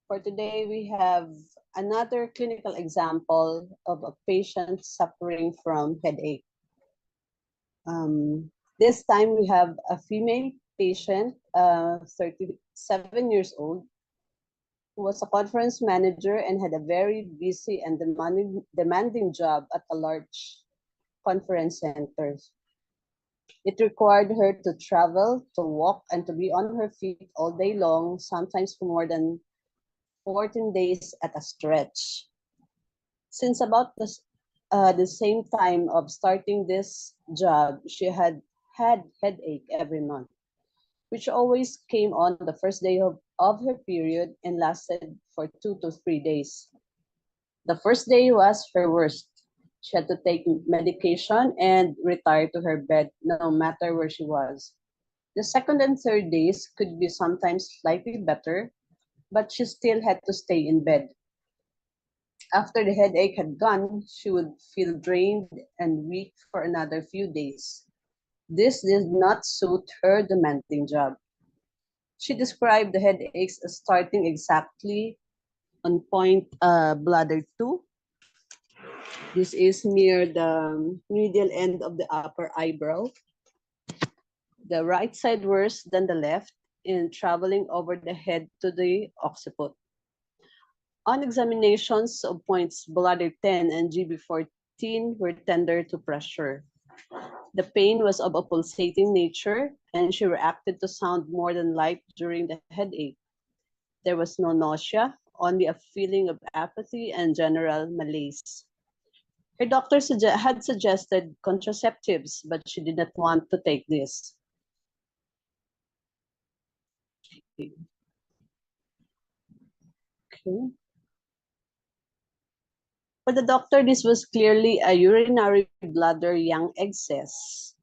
For today, we have another clinical example of a patient suffering from headache. This time, we have a female patient, 37 years old, who was a conference manager and had a very busy and demanding job at a large conference center. It required her to travel, to walk, and to be on her feet all day long, sometimes for more than 14 days at a stretch. Since about the same time of starting this job, she had headache every month, which always came on the first day of her period and lasted for 2 to 3 days. The first day was her worst. She had to take medication and retire to her bed no matter where she was. The second and third days could be sometimes slightly better, but she still had to stay in bed. After the headache had gone, she would feel drained and weak for another few days. This did not suit her demanding job. She described the headaches as starting exactly on point bladder 2. This is near the medial end of the upper eyebrow. The right side worse than the left in traveling over the head to the occiput. On examinations of points bladder 10 and GB14 were tender to pressure. The pain was of a pulsating nature, and she reacted to sound more than light during the headache. There was no nausea, only a feeling of apathy and general malaise. Her doctor had suggested contraceptives, but she did not want to take this. Okay. For the doctor, this was clearly a urinary bladder young excess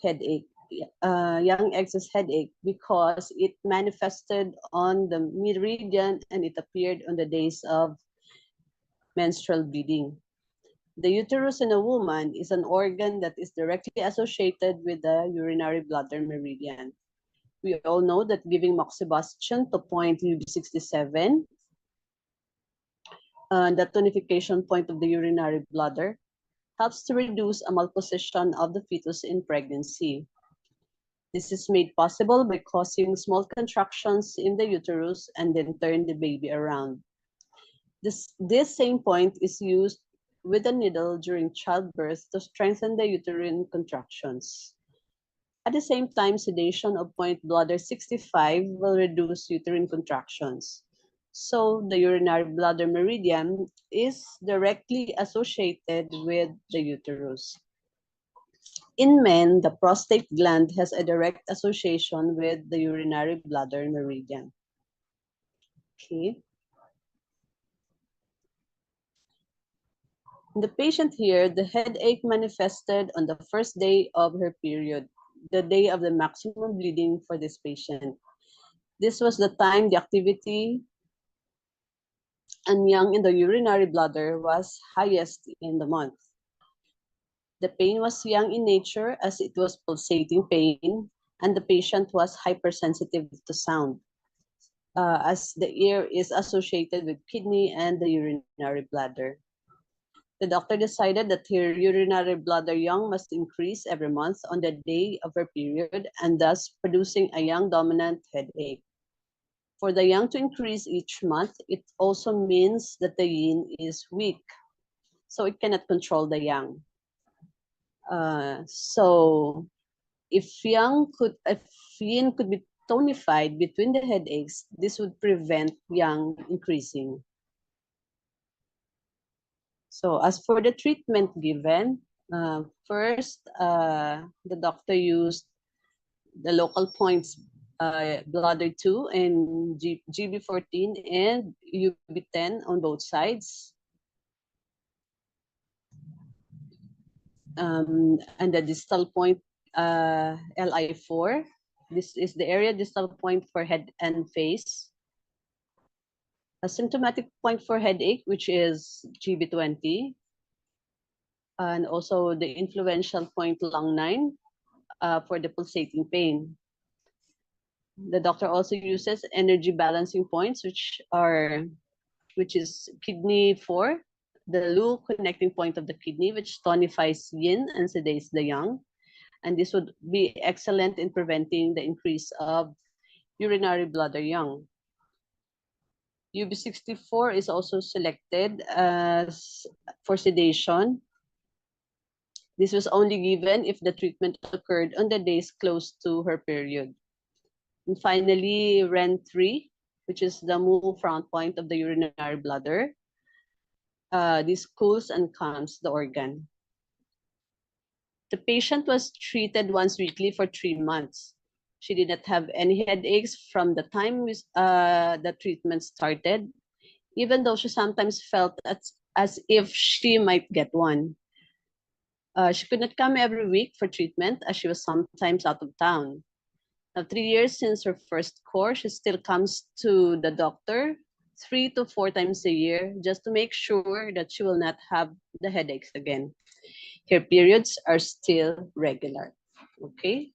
headache, young excess headache, because it manifested on the meridian and it appeared on the days of menstrual bleeding. The uterus in a woman is an organ that is directly associated with the urinary bladder meridian. We all know that giving moxibustion to point UB67, the tonification point of the urinary bladder, helps to reduce a malposition of the fetus in pregnancy. This is made possible by causing small contractions in the uterus and then turn the baby around. This same point is used with a needle during childbirth to strengthen the uterine contractions. At the same time, sedation of point bladder 65 will reduce uterine contractions. So the urinary bladder meridian is directly associated with the uterus. In men, the prostate gland has a direct association with the urinary bladder meridian. Okay. In the patient here, the headache manifested on the first day of her period, the day of the maximum bleeding for this patient. This was the time the activity and yang in the urinary bladder was highest in the month. The pain was yang in nature as it was pulsating pain, and the patient was hypersensitive to sound, as the ear is associated with kidney and the urinary bladder. The doctor decided that her urinary bladder yang must increase every month on the day of her period, and thus producing a yang dominant headache. For the yang to increase each month, it also means that the yin is weak, so it cannot control the yang. So if yin could be tonified between the headaches, this would prevent yang increasing. So as for the treatment given, first, the doctor used the local points, bladder 2 and GB14 and UB10 on both sides. And the distal point, LI4. This is the area distal point for head and face. A symptomatic point for headache, which is GB20. And also the influential point lung 9 for the pulsating pain. The doctor also uses energy balancing points, which is kidney 4, the Lu connecting point of the kidney, which tonifies yin and sedates the yang. And this would be excellent in preventing the increase of urinary bladder yang. UB64 is also selected as for sedation. This was only given if the treatment occurred on the days close to her period. And finally, REN3, which is the Mu front point of the urinary bladder. This cools and calms the organ. The patient was treated once weekly for 3 months. She did not have any headaches from the time the treatment started, even though she sometimes felt as if she might get one. She could not come every week for treatment as she was sometimes out of town. Now, 3 years since her first course, she still comes to the doctor 3 to 4 times a year just to make sure that she will not have the headaches again. Her periods are still regular. Okay.